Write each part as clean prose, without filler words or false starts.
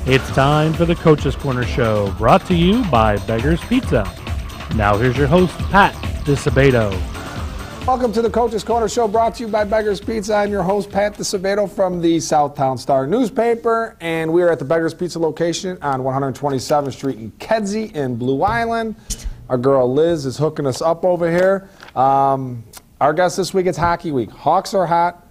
It's time for the Coach's Corner Show, brought to you by Beggar's Pizza. Now here's your host, Pat DiSabato. Welcome to the Coach's Corner Show, brought to you by Beggar's Pizza. I'm your host, Pat DiSabato from the Southtown Star newspaper, and we are at the Beggar's Pizza location on 127th Street in Kedzie in Blue Island. Our girl Liz is hooking us up over here. Our guest this week, it's Hockey Week. Hawks are hot.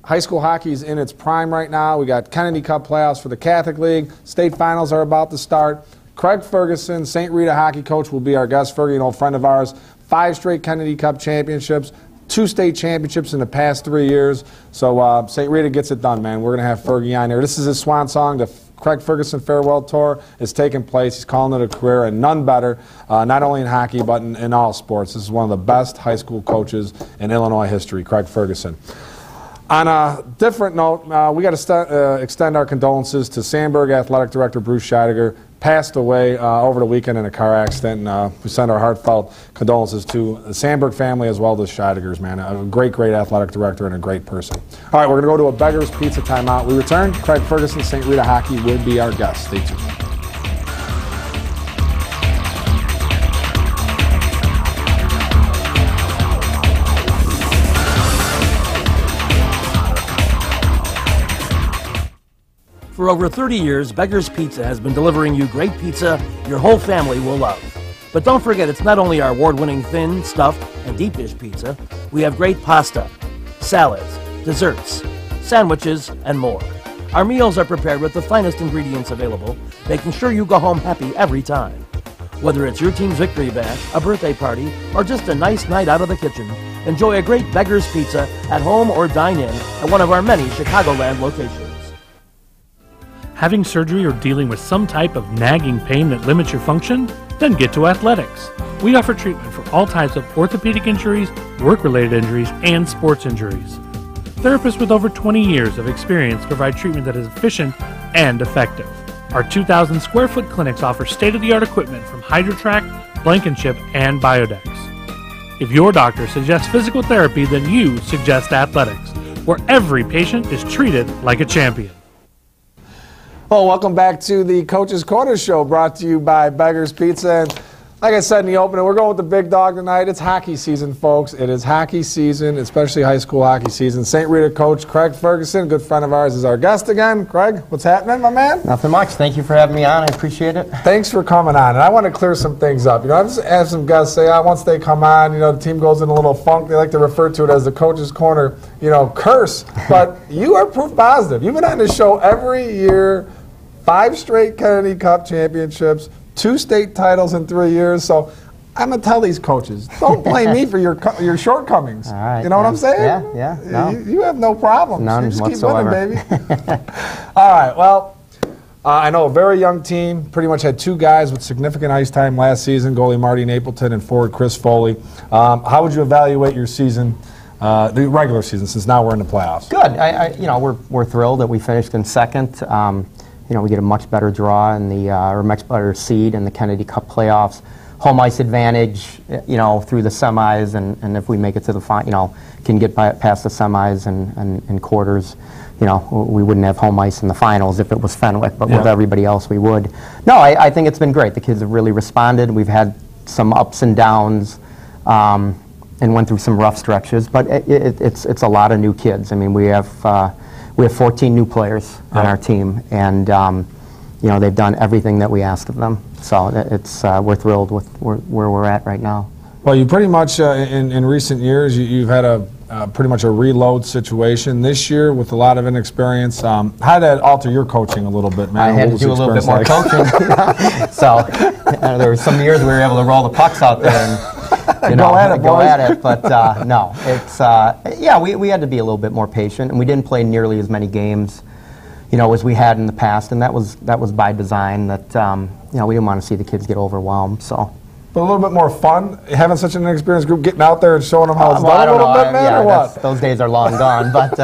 High school hockey is in its prime right now. We got Kennedy Cup playoffs for the Catholic League. State finals are about to start. Craig Ferguson, St. Rita hockey coach, will be our guest. Fergie, an old friend of ours. 5 straight Kennedy Cup championships, 2 state championships in the past 3 years. So St. Rita gets it done, man. We're going to have Fergie on there. This is his swan song. The Craig Ferguson Farewell Tour is taking place. He's calling it a career, and none better, not only in hockey but in all sports. This is one of the best high school coaches in Illinois history, Craig Ferguson. On a different note, we got to extend our condolences to Sandburg Athletic Director Bruce Scheidegger. Passed away over the weekend in a car accident. We send our heartfelt condolences to the Sandburg family as well as Scheideggers, man. A great, great athletic director and a great person. All right, we're going to go to a Beggar's Pizza timeout. We return. Craig Ferguson, St. Rita Hockey will be our guest. Stay tuned. For over 30 years, Beggar's Pizza has been delivering you great pizza your whole family will love. But don't forget, it's not only our award-winning thin, stuffed, and deep dish pizza. We have great pasta, salads, desserts, sandwiches, and more. Our meals are prepared with the finest ingredients available, making sure you go home happy every time. Whether it's your team's victory bash, a birthday party, or just a nice night out of the kitchen, enjoy a great Beggar's Pizza at home or dine in at one of our many Chicagoland locations. Having surgery or dealing with some type of nagging pain that limits your function? Then get to Athletics. We offer treatment for all types of orthopedic injuries, work-related injuries, and sports injuries. Therapists with over 20 years of experience provide treatment that is efficient and effective. Our 2,000 square foot clinics offer state-of-the-art equipment from HydroTrack, Blankenship, and Biodex. If your doctor suggests physical therapy, then you suggest Athletics, where every patient is treated like a champion. Well, welcome back to the Coach's Corner Show, brought to you by Beggar's Pizza. And like I said in the opening, we're going with the big dog tonight. It's hockey season, folks. It is hockey season, especially high school hockey season. St. Rita coach Craig Ferguson, a good friend of ours, is our guest again. Craig, what's happening, my man? Nothing much. Thank you for having me on. I appreciate it. Thanks for coming on. And I want to clear some things up. You know, I've just had some guests say, once they come on, you know, the team goes in a little funk. They like to refer to it as the Coach's Corner, you know, curse. But you are proof positive. You've been on this show every year. 5 straight Kennedy Cup championships, 2 state titles in 3 years. So I'm going to tell these coaches, don't blame me for your shortcomings. All right, you know what I'm saying? Yeah. No. You have no problems. None you just whatsoever. Keep winning, baby. All right, well, I know a very young team, pretty much had 2 guys with significant ice time last season, goalie Marty Napleton and forward Chris Foley. How would you evaluate your season, the regular season, since now we're in the playoffs? Good. You know, we're thrilled that we finished in second. You know, we get a much better draw in the, or much better seed in the Kennedy Cup playoffs. Home ice advantage, you know, through the semis, and if we make it to the final, you know, can get past the semis and quarters, you know, we wouldn't have home ice in the finals if it was Fenwick, but with everybody else we would. No, I think it's been great. The kids have really responded. We've had some ups and downs, and went through some rough stretches, but it's a lot of new kids. I mean, we have 14 new players on our team, and you know, they've done everything that we asked of them. So it's we're thrilled with where we're at right now. Well, you pretty much in recent years you've had a pretty much a reload situation. This year with a lot of inexperience, how did that alter your coaching a little bit, man? I had to do a little bit more coaching. So there were some years we were able to roll the pucks out there and, you know, go at it. But no, it's yeah, we had to be a little bit more patient, and we didn't play nearly as many games, you know, as we had in the past, and that was by design. That you know, we didn't want to see the kids get overwhelmed. So. But a little bit more fun, having such an inexperienced group, getting out there and showing them how it's done a little bit, man, or what? Those days are long gone, but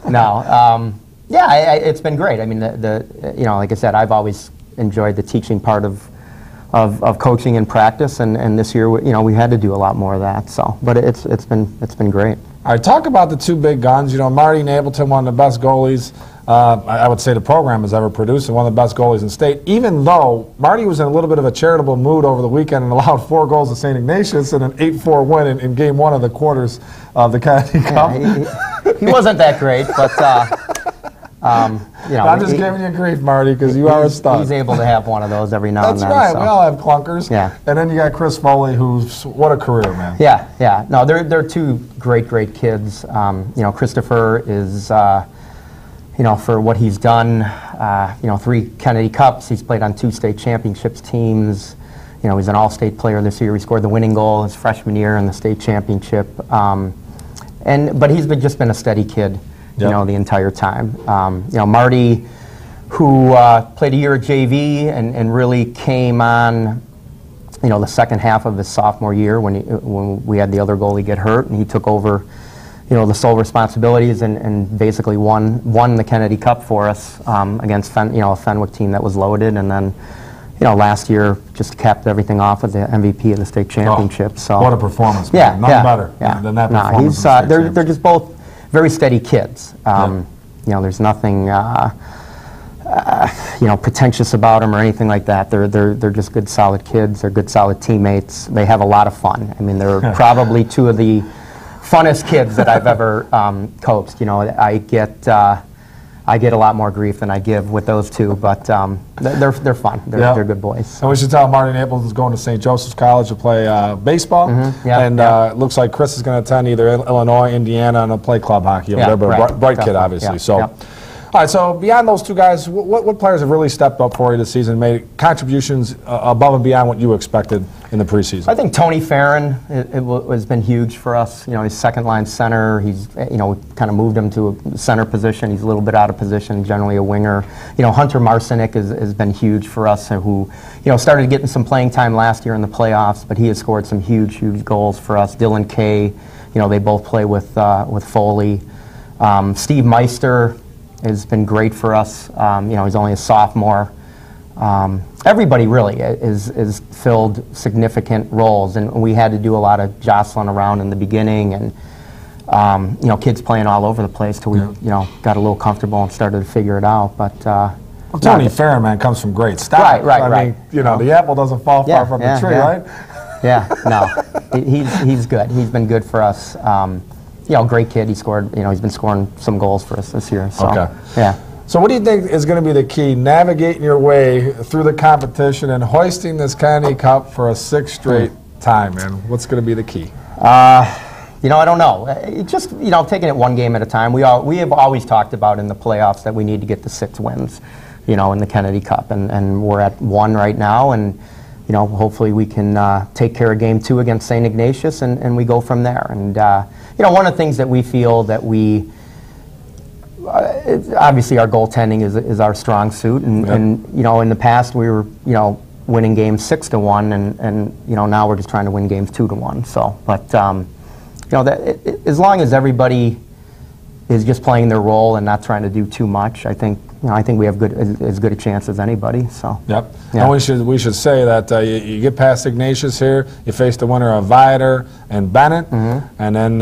no. Yeah, it's been great. I mean, you know, like I said, I've always enjoyed the teaching part of coaching and practice, and this year, you know, we had to do a lot more of that. So, but it's been great. All right, talk about the 2 big guns. You know, Marty Napleton, one of the best goalies I would say the program has ever produced, and one of the best goalies in state, even though Marty was in a little bit of a charitable mood over the weekend and allowed 4 goals to St. Ignatius and an 8-4 win in game 1 of the quarters of the Kennedy Cup. He wasn't that great, but you know, I'm just giving you grief, Marty, because you are a stud. He's able to have one of those every now and then. That's right. So. We all have clunkers. Yeah. And then you got Chris Foley, who's what a career, man. Yeah, yeah. No, they're 2 great kids. You know, Christopher is, you know, for what he's done, you know, 3 Kennedy Cups. He's played on 2 state championships teams. You know, he's an all-state player this year. He scored the winning goal his freshman year in the state championship. But he's just been a steady kid, you know, the entire time. You know, Marty, who played a year at JV and really came on, you know, the second half of his sophomore year when we had the other goalie get hurt, and he took over, you know, the sole responsibilities and basically won the Kennedy Cup for us against a Fenwick team that was loaded, and then, you know, last year just capped everything off with the MVP of the state championship. So what a performance! Yeah, man. Nothing better than that performance. They're just both very steady kids. You know, there's nothing you know, pretentious about them or anything like that. They're just good, solid kids. They're good, solid teammates. They have a lot of fun. I mean, they're probably 2 of the funnest kids that I've ever coached. You know, I get a lot more grief than I give with those 2, but they're fun. They're good boys. And we should tell Marty Naples is going to St. Joseph's College to play baseball. And it looks like Chris is going to attend either Illinois, Indiana, and play club hockey over there. But bright kid, obviously. All right, so beyond those 2 guys, what players have really stepped up for you this season, made contributions above and beyond what you expected in the preseason? I think Tony Farron has been huge for us. You know, he's second-line center. He's, you know, kind of moved him to a center position. He's a little bit out of position, generally a winger. You know, Hunter Marcinek has been huge for us, who, you know, started getting some playing time last year in the playoffs, but he has scored some huge goals for us. Dylan Kay, you know, they both play with Foley. Steve Meister has been great for us. You know, he's only a sophomore. Everybody really is filled significant roles, and we had to do a lot of jostling around in the beginning, and you know, kids playing all over the place till we, you know, got a little comfortable and started to figure it out. But well, Tony Farron, man, comes from great style. Right. I mean, you know, the apple doesn't fall far from the tree, right? Yeah, no, he's good. He's been good for us. You know, great kid. He scored. You know, he's been scoring some goals for us this year. So, yeah. So what do you think is going to be the key, navigating your way through the competition and hoisting this Kennedy Cup for a 6th straight time, man? What's going to be the key? You know, I don't know. Just, you know, taking it one game at a time. We have always talked about in the playoffs that we need to get to 6 wins, you know, in the Kennedy Cup, and we're at 1 right now, and you know, hopefully we can take care of game 2 against St. Ignatius, and we go from there. And you know, one of the things that we feel that we obviously our goaltending is our strong suit, and you know, in the past we were, you know, winning games 6-1, and you know, now we're just trying to win games 2-1. So, but you know, as long as everybody is just playing their role and not trying to do too much, I think, you know, I think we have as good a chance as anybody. So. Yep. Yeah. And we should say that you get past Ignatius here, you face the winner of Viator and Bennett, and then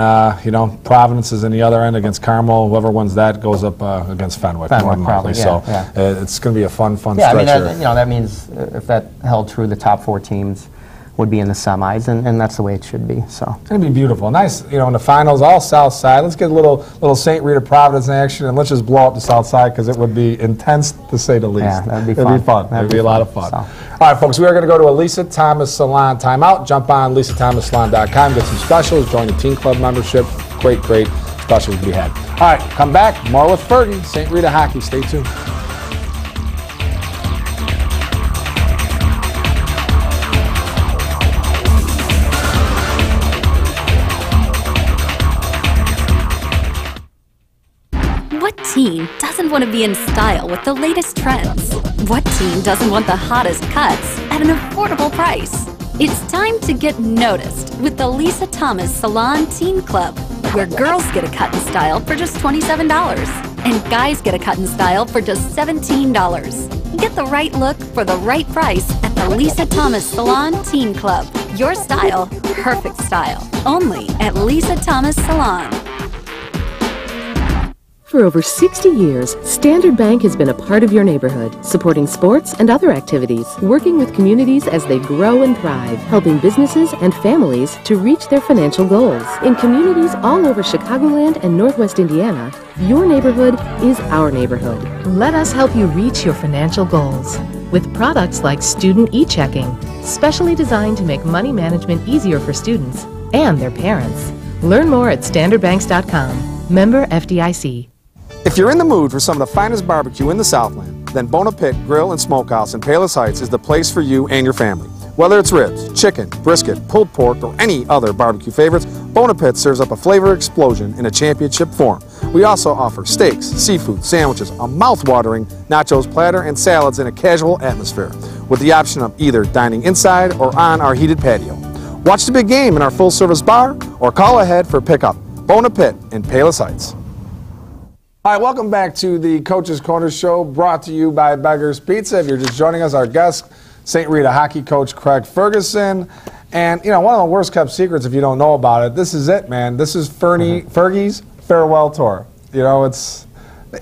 you know, Providence is in the other end against Carmel. Whoever wins that goes up against Fenwick. Probably. So it's going to be a fun stretch. I mean, you know, that means if that held true, the top 4 teams would be in the semis, and that's the way it should be. So it's going to be beautiful. Nice, you know, in the finals, all South Side. Let's get a little St. Rita Providence action, and let's just blow up the South Side, because it would be intense, to say the least. Yeah, that'd be It'd fun. be fun. It'd be a lot of fun. So. All right, folks, we are going to go to a Lisa Thomas Salon timeout. Jump on LisaThomasSalon.com, get some specials, join the Teen Club membership. Great specials to be had. All right, come back. More with Fergie, St. Rita Hockey. Stay tuned. What teen doesn't want to be in style with the latest trends? What teen doesn't want the hottest cuts at an affordable price? It's time to get noticed with the Lisa Thomas Salon Teen Club, where girls get a cut and style for just $27 and guys get a cut and style for just $17. Get the right look for the right price at the Lisa Thomas Salon Teen Club. Your style, perfect style. Only at Lisa Thomas Salon. For over 60 years, Standard Bank has been a part of your neighborhood, supporting sports and other activities, working with communities as they grow and thrive, helping businesses and families to reach their financial goals. In communities all over Chicagoland and Northwest Indiana, your neighborhood is our neighborhood. Let us help you reach your financial goals with products like Student e-checking, specially designed to make money management easier for students and their parents. Learn more at standardbanks.com. Member FDIC. If you're in the mood for some of the finest barbecue in the Southland, then Bona Pit Grill and Smokehouse in Palos Heights is the place for you and your family. Whether it's ribs, chicken, brisket, pulled pork, or any other barbecue favorites, Bona Pit serves up a flavor explosion in a championship form. We also offer steaks, seafood, sandwiches, a mouth-watering nachos platter, and salads in a casual atmosphere, with the option of either dining inside or on our heated patio. Watch the big game in our full-service bar, or call ahead for pickup. Bona Pit in Palos Heights. All right, welcome back to the Coach's Corner Show, brought to you by Beggar's Pizza. If you're just joining us, our guest, St. Rita hockey coach Craig Ferguson. And, you know, one of the worst kept secrets, if you don't know about it, this is it, man. This is Fergie's farewell tour. You know, it's,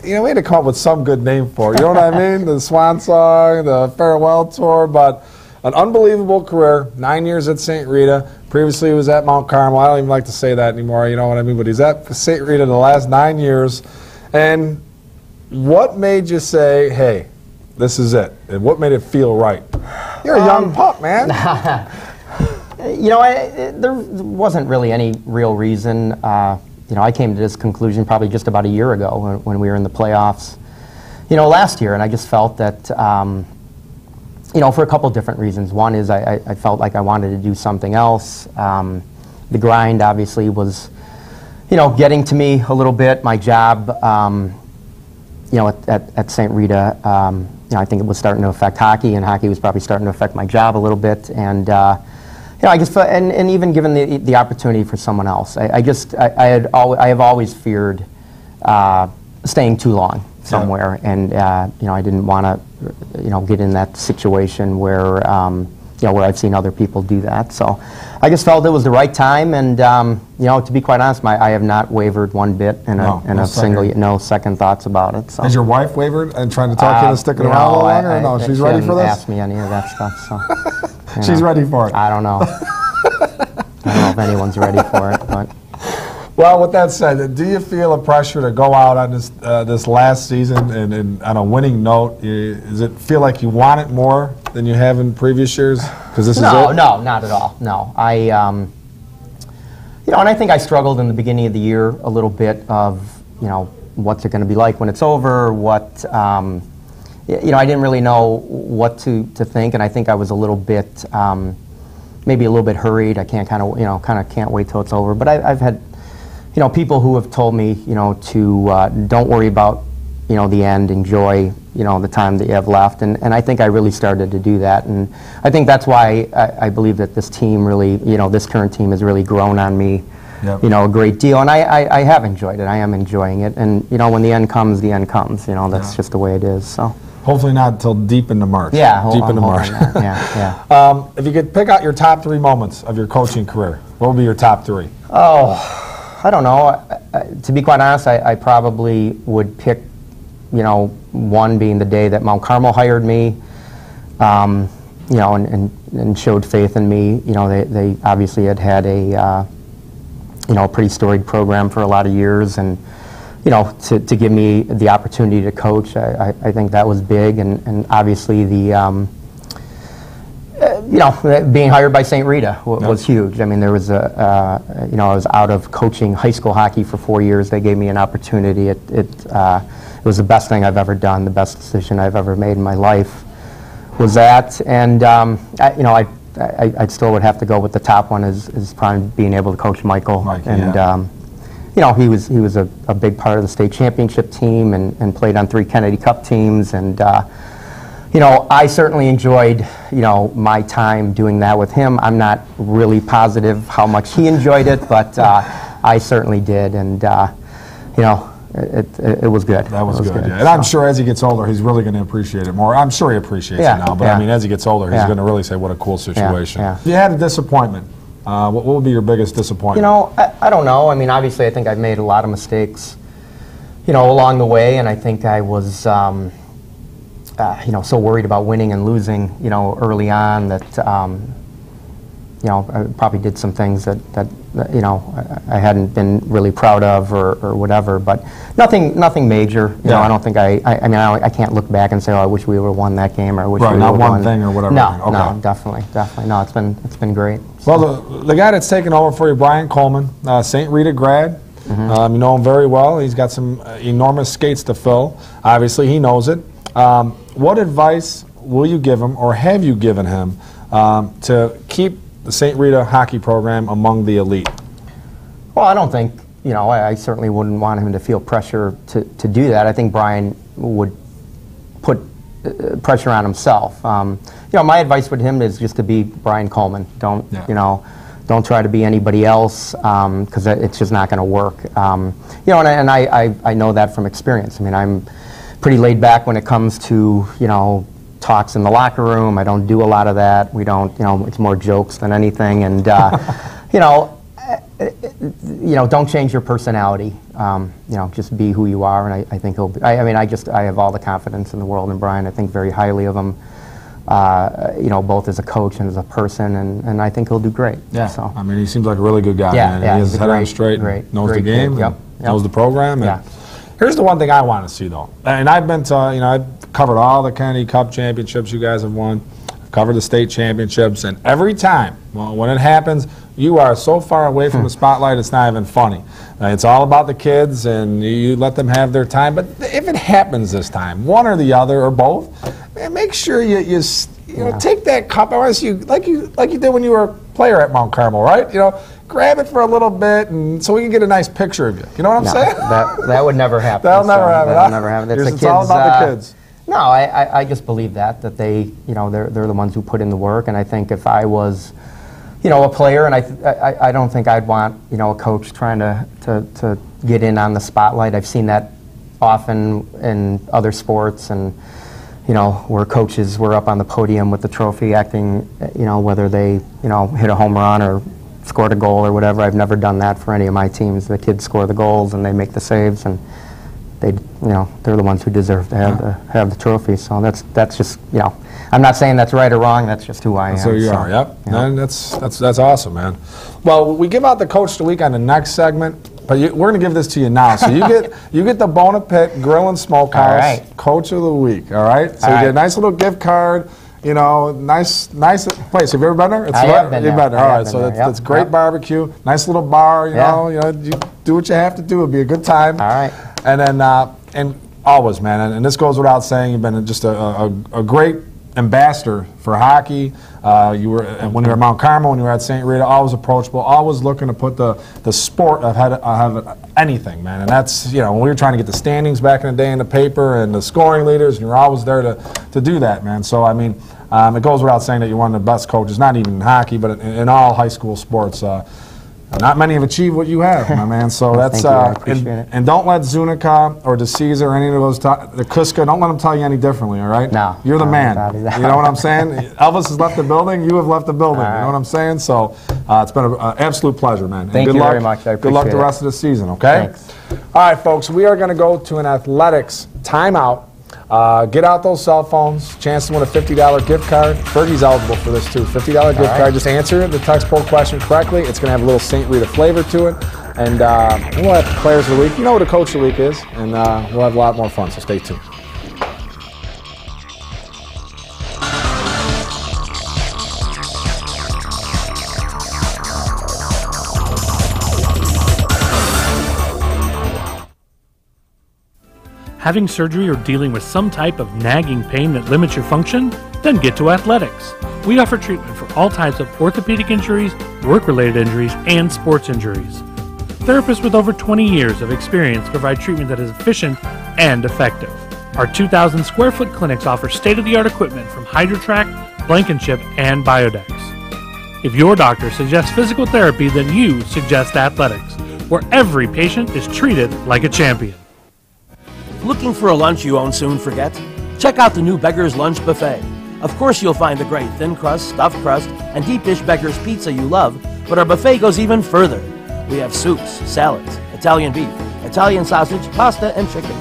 you know, we had to come up with some good name for it. You know what I mean? The swan song, the farewell tour, but an unbelievable career, 9 years at St. Rita. Previously he was at Mount Carmel. I don't even like to say that anymore, you know what I mean? But he's at St. Rita the last 9 years. And what made you say, hey, this is it? And what made it feel right? You're a young pup, man. You know, there wasn't really any real reason. You know, I came to this conclusion probably just about a year ago when we were in the playoffs, you know, last year. And I just felt that, you know, for a couple different reasons. One is I felt like I wanted to do something else. The grind obviously was, you know, getting to me a little bit. My job, you know, at St. Rita, you know, I think it was starting to affect hockey, and hockey was probably starting to affect my job a little bit. And you know, I guess, and even given the opportunity for someone else, I have always feared staying too long somewhere, and you know, I didn't want to, you know, get in that situation where you know, where I've seen other people do that. So I just felt it was the right time, and you know, to be quite honest, I have not wavered one bit in a single, no second thoughts about it. So. Has your wife wavered and trying to talk you into sticking around a little longer? Or no, she's ready for this? Ask me any of that stuff. So she's ready for it. I don't know. I don't know if anyone's ready for it, but. Well, with that said, do you feel a pressure to go out on this last season and on a winning note? Does it feel like you want it more than you have in previous years? Because this is it? No, not at all. No, you know, and I think I struggled in the beginning of the year a little bit of, you know, what's it going to be like when it's over? What, you know, I didn't really know what to think, and I think I was a little bit, maybe a little bit hurried. I can't can't wait till it's over. But I've had, you know, people who have told me, you know, to don't worry about, you know, the end, enjoy, you know, the time that you have left, and I think I really started to do that, and I think that's why I believe that this team really, you know, this current team has really grown on me, you know, a great deal, and I have enjoyed it. I am enjoying it, and you know, when the end comes, the end comes. You know, that's just the way it is. So. Hopefully not until deep into March. Yeah, deep into March. Yeah. If you could pick out your top 3 moments of your coaching career, what would be your top 3? Oh. I don't know. To be quite honest, I probably would pick, you know, one being the day that Mount Carmel hired me, you know, and showed faith in me. You know, they obviously had a, you know, a pretty storied program for a lot of years, and, you know, to give me the opportunity to coach, I think that was big, and obviously the, you know, being hired by St. Rita was huge. I mean, there was a, you know, I was out of coaching high school hockey for 4 years. They gave me an opportunity. It was the best thing I've ever done, the best decision I've ever made in my life was that. And, you know, I still would have to go with the top one is probably being able to coach Michael. And, you know, he was a big part of the state championship team and played on 3 Kennedy Cup teams. And, you know, I certainly enjoyed, you know, my time doing that with him. I'm not really positive how much he enjoyed it, but I certainly did, and you know, it was good. That was good. Yeah. And I'm sure as he gets older, he's really going to appreciate it more. I'm sure he appreciates it now, but I mean, as he gets older, he's going to really say, "What a cool situation." If you had a disappointment, what would be your biggest disappointment? You know, I don't know. I mean, obviously, I think I've made a lot of mistakes along the way, and I think I was, so worried about winning and losing, early on that, I probably did some things that I hadn't been really proud of or whatever, but nothing major. I don't think I can't look back and say, oh, I wish we would have won that game, or I wish we would have won. Not one thing or whatever. No, no, definitely. No, it's been great. Well, the guy that's taken over for you, Brian Coleman, St. Rita grad. You know him very well. He's got some enormous skates to fill. Obviously, he knows it. What advice will you give him, or have you given him, to keep the St. Rita hockey program among the elite? Well, I don't think, I certainly wouldn't want him to feel pressure to do that. I think Brian would put pressure on himself. My advice with him is just to be Brian Coleman. Don't try to be anybody else, because it's just not going to work. And I know that from experience. I mean, I'm pretty laid back when it comes to, talks in the locker room. I don't do a lot of that. We don't, it's more jokes than anything. And, don't change your personality. Just be who you are, and I think he'll be. I have all the confidence in the world in Brian. I think very highly of him, both as a coach and as a person, and I think he'll do great. Yeah, so. I mean, he seems like a really good guy. Yeah, man. He has his head on straight, knows the game, knows the program. And here's the one thing I want to see, though. And I've been to, I've covered all the Kennedy Cup championships you guys have won. I've covered the state championships, and every time, when it happens, you are so far away from the spotlight, it's not even funny. It's all about the kids, and you let them have their time. But if it happens this time, one or the other, or both, man, make sure you take that cup. I want to see you like you did when you were a player at Mount Carmel, right? Grab it for a little bit, and so we can get a nice picture of you. You know what I'm saying? That would never happen. That'll never happen. That'll never happen. It's all about the kids. No, I just believe that they, they're the ones who put in the work, and I think if I was, a player, and I don't think I'd want, a coach trying to get in on the spotlight. I've seen that often in other sports, and where coaches were up on the podium with the trophy, acting, whether they, hit a home run or scored a goal or whatever. I've never done that for any of my teams. The kids score the goals and they make the saves, and they're the ones who deserve to have the trophy. So that's just, I'm not saying that's right or wrong. That's just who I am. So you are, yep. And that's awesome, man. Well, we give out the Coach of the Week on the next segment, but we're going to give this to you now. So you get the Bona Pit Grill and Smokehouse Coach of the Week. All right. So you get a nice little gift card. Nice place. Have you ever been there? I have been there. All right, so it's great barbecue, nice little bar. You do what you have to do. It'll be a good time. All right. And then and always, man, and this goes without saying, you've been just a great ambassador for hockey. You were when you were at Mount Carmel, when you were at St. Rita, always approachable, always looking to put the sport ahead of anything, man. And that's, when we were trying to get the standings back in the day in the paper and the scoring leaders, and you're always there to do that, man. So, I mean, it goes without saying that you're one of the best coaches, not even in hockey, but in all high school sports. Not many have achieved what you have, my man. So that's I appreciate it. And don't let Zunica or DeCesar or any of those the Kuska, don't let them tell you any differently, all right? No. You're the man. You know what I'm saying? Elvis has left the building. You have left the building. You know what I'm saying? So it's been an absolute pleasure, man. Thank you very much. I appreciate it. Good luck the rest of the season, okay? Thanks. All right, folks, we are going to go to an athletics timeout. Get out those cell phones. Chance to win a $50 gift card. Fergie's eligible for this too. $50 gift card. Just answer the textbook question correctly. It's going to have a little St. Rita flavor to it. And we'll have players of the week. You know what a coach of the week is. And we'll have a lot more fun, so stay tuned. Having surgery or dealing with some type of nagging pain that limits your function? Then get to Athletics. We offer treatment for all types of orthopedic injuries, work-related injuries, and sports injuries. Therapists with over 20 years of experience provide treatment that is efficient and effective. Our 2,000 square foot clinics offer state-of-the-art equipment from HydroTrack, Blankenship, and Biodex. If your doctor suggests physical therapy, then you suggest Athletics, where every patient is treated like a champion. Looking for a lunch you won't soon forget? Check out the new Beggar's Lunch Buffet. Of course you'll find the great thin crust, stuffed crust, and deep dish Beggar's pizza you love, but our buffet goes even further. We have soups, salads, Italian beef, Italian sausage, pasta, and chicken.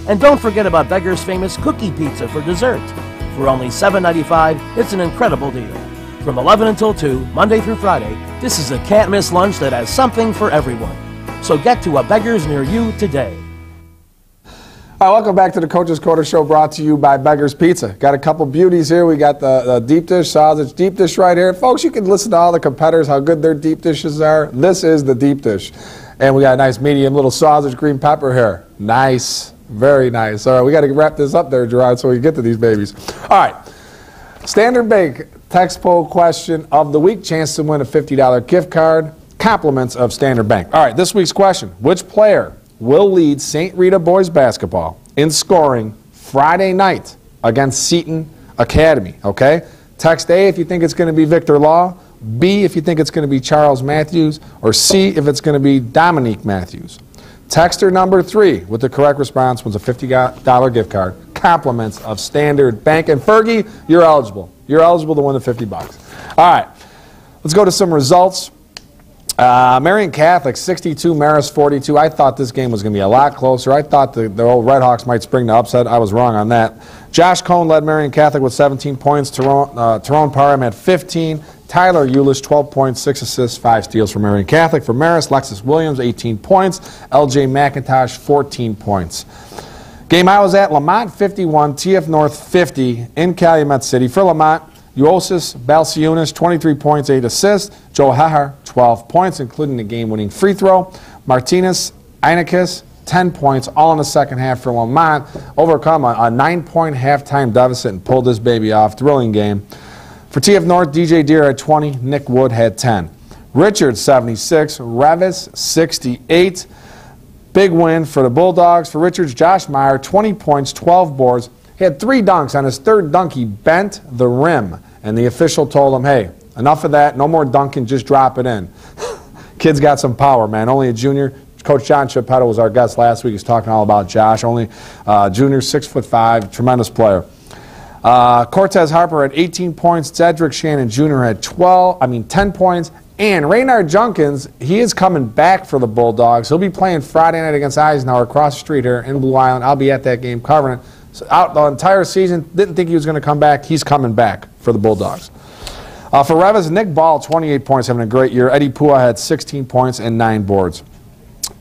And don't forget about Beggar's famous cookie pizza for dessert. For only $7.95, it's an incredible deal. From 11 until 2, Monday through Friday, this is a can't-miss lunch that has something for everyone. So get to a Beggar's near you today. All right, welcome back to the Coach's Corner Show, brought to you by Beggar's Pizza. Got a couple beauties here. We got the deep dish sausage deep dish right here. Folks, you can listen to all the competitors, how good their deep dishes are. This is the deep dish. And we got a nice medium little sausage green pepper here. Nice. Very nice. All right, we got to wrap this up there, Gerard, so we can get to these babies. All right. Standard Bank text poll question of the week. Chance to win a $50 gift card. Compliments of Standard Bank. All right, this week's question. Which player will lead St. Rita boys basketball in scoring Friday night against Seton Academy? Okay? Text A if you think it's going to be Victor Law, B if you think it's going to be Charles Matthews, or C if it's going to be Dominique Matthews. Texter number 3 with the correct response wins a $50 gift card. Compliments of Standard Bank. And Fergie, you're eligible. You're eligible to win the $50. All right, let's go to some results. Marion Catholic 62, Marist 42. I thought this game was going to be a lot closer. I thought the old Redhawks might spring the upset. I was wrong on that. Josh Cohn led Marion Catholic with 17 points. Tyrone Parham had 15. Tyler Eulish, 12 points, 6 assists, 5 steals for Marion Catholic. For Marist, Lexus Williams, 18 points. LJ McIntosh, 14 points. Game I was at, Lamont 51, TF North 50 in Calumet City. For Lamont, Uosis Balciunas, 23 points, 8 assists. Joe Hahar, 12 points, including the game-winning free throw. Martinez Einakis, 10 points, all in the second half for Lamont. Overcome a 9-point halftime deficit and pulled this baby off. Thrilling game. For TF North, DJ Deere had 20, Nick Wood had 10. Richards 76, Revis 68. Big win for the Bulldogs. For Richards, Josh Meyer, 20 points, 12 boards. He had 3 dunks. On his third dunk, he bent the rim. And the official told him, hey, enough of that. No more dunking. Just drop it in. Kid's got some power, man. Only a junior. Coach John Chiappetta was our guest last week. He's talking all about Josh. Only junior, 6'5", tremendous player. Cortez Harper had 18 points. Cedric Shannon Jr. had 10 points. And Raynard Junkins, he is coming back for the Bulldogs. He'll be playing Friday night against Eisenhower across the street here in Blue Island. I'll be at that game covering it. So out the entire season, didn't think he was going to come back. He's coming back for the Bulldogs. For Revis, Nick Ball, 28 points, having a great year. Eddie Pua had 16 points and 9 boards.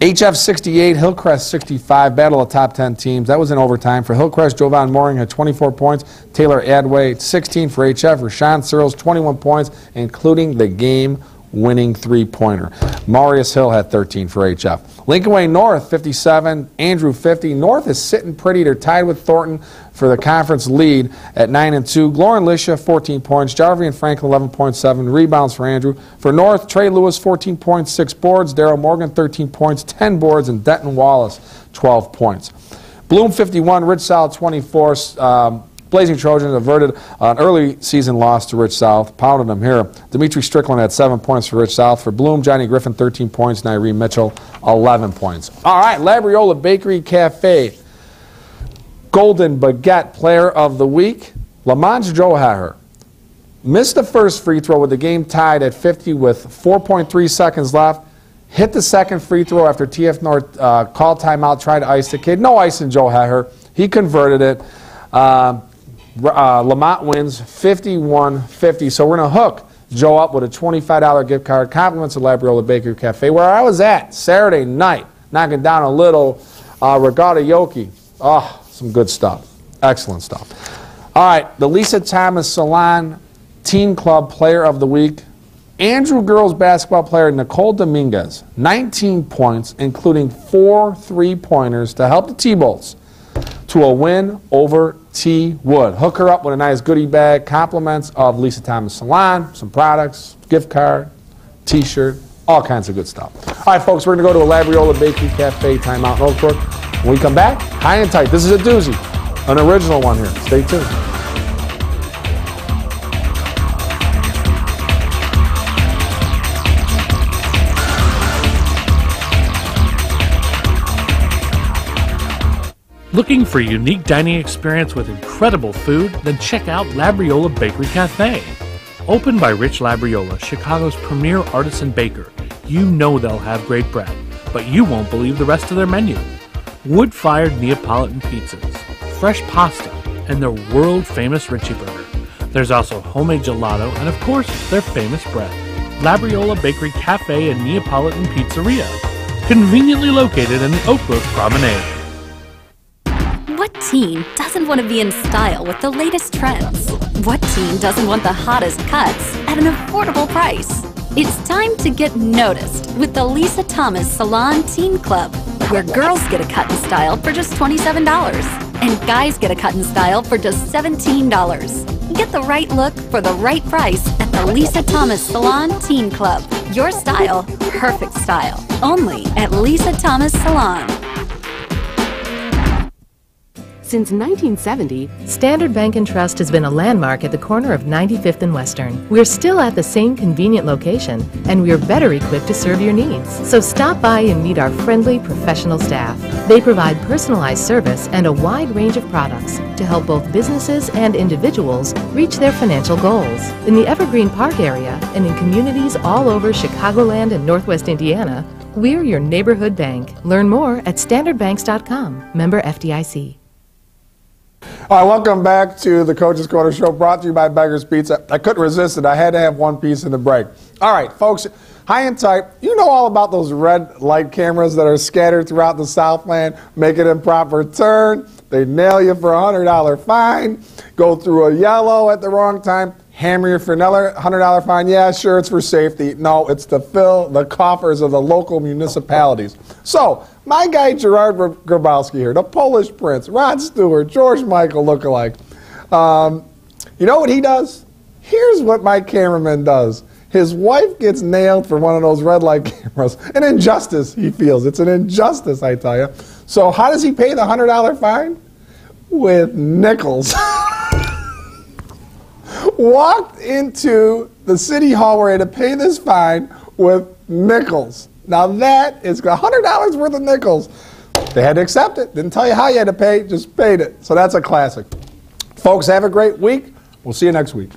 HF 68, Hillcrest 65, battle of top 10 teams. That was in overtime. For Hillcrest, Jovan Mooring had 24 points. Taylor Adway, 16 for HF. Rashawn Searles, 21 points, including the game-winning three-pointer. Marius Hill had 13 for HF. Lincoln Way North, 57. Andrew, 50. North is sitting pretty. They're tied with Thornton for the conference lead at 9-2. Glorin Lisha, 14 points. Jarvian Franklin, 11.7 rebounds for Andrew. For North, Trey Lewis, 14 points, 6 boards. Darryl Morgan, 13 points, 10 boards. And Denton Wallace, 12 points. Bloom, 51. Rich South, 24. Blazing Trojans averted an early season loss to Rich South. Pounded them here. Dimitri Strickland had 7 points for Rich South. For Bloom, Johnny Griffin, 13 points. And Irene Mitchell, 11 points. All right, Labriola Bakery Cafe. Golden Baguette Player of the Week, Lamont Joe Hahar. Missed the first free throw with the game tied at 50 with 4.3 seconds left. Hit the second free throw after TF North called timeout, tried to ice the kid. No ice in Joe Hahar. He converted it. Lamont wins 51-50. So we're going to hook Joe up with a $25 gift card. Compliments of Labriola Bakery Cafe, where I was at Saturday night, knocking down a little regatta yoki. Oh, some good stuff. Excellent stuff. All right, the Lisa Thomas Salon Teen Club Player of the Week. Andrew girls basketball player Nicole Dominguez, 19 points, including 4 3-pointers to help the T-Bolts to a win over T. Wood. Hook her up with a nice goodie bag. Compliments of Lisa Thomas Salon, some products, gift card, T-shirt, all kinds of good stuff. All right, folks, we're going to go to a Labriola Bakery Cafe timeout in Oak Brook. When we come back, high and tight. This is a doozy, an original one here. Stay tuned. Looking for a unique dining experience with incredible food? Then check out Labriola Bakery Cafe. Opened by Rich Labriola, Chicago's premier artisan baker, you know they'll have great bread. but you won't believe the rest of their menu. Wood-fired Neapolitan pizzas, fresh pasta, and their world-famous Richie Burger. There's also homemade gelato and, of course, their famous bread. Labriola Bakery Cafe and Neapolitan Pizzeria, conveniently located in the Oakbrook Promenade. What teen doesn't want to be in style with the latest trends? What teen doesn't want the hottest cuts at an affordable price? It's time to get noticed with the Lisa Thomas Salon Teen Club, where girls get a cut and style for just $27 and guys get a cut and style for just $17. Get the right look for the right price at the Lisa Thomas Salon Teen Club. Your style, perfect style. Only at Lisa Thomas Salon. Since 1970, Standard Bank & Trust has been a landmark at the corner of 95th and Western. We're still at the same convenient location, and we're better equipped to serve your needs. So stop by and meet our friendly, professional staff. They provide personalized service and a wide range of products to help both businesses and individuals reach their financial goals. In the Evergreen Park area and in communities all over Chicagoland and Northwest Indiana, we're your neighborhood bank. Learn more at standardbanks.com. Member FDIC. All right, welcome back to the Coach's Corner Show, brought to you by Beggar's Pizza. I couldn't resist it. I had to have one piece in the break. All right, folks, high and tight, you know all about those red light cameras that are scattered throughout the Southland, make an improper turn, they nail you for a $100 fine, go through a yellow at the wrong time, hammer you for another $100 fine. Yeah, sure, it's for safety. No, it's to fill the coffers of the local municipalities. So, my guy Gerard Grabowski here, the Polish Prince, Rod Stewart, George Michael lookalike. You know what he does? Here's what my cameraman does. His wife gets nailed for one of those red light cameras. An injustice, he feels. It's an injustice, I tell you. So how does he pay the $100 fine? With nickels. Walked into the city hall where he had to pay this fine with nickels. Now that is $100 worth of nickels. They had to accept it. Didn't tell you how you had to pay, just paid it. So that's a classic. Folks, have a great week. We'll see you next week.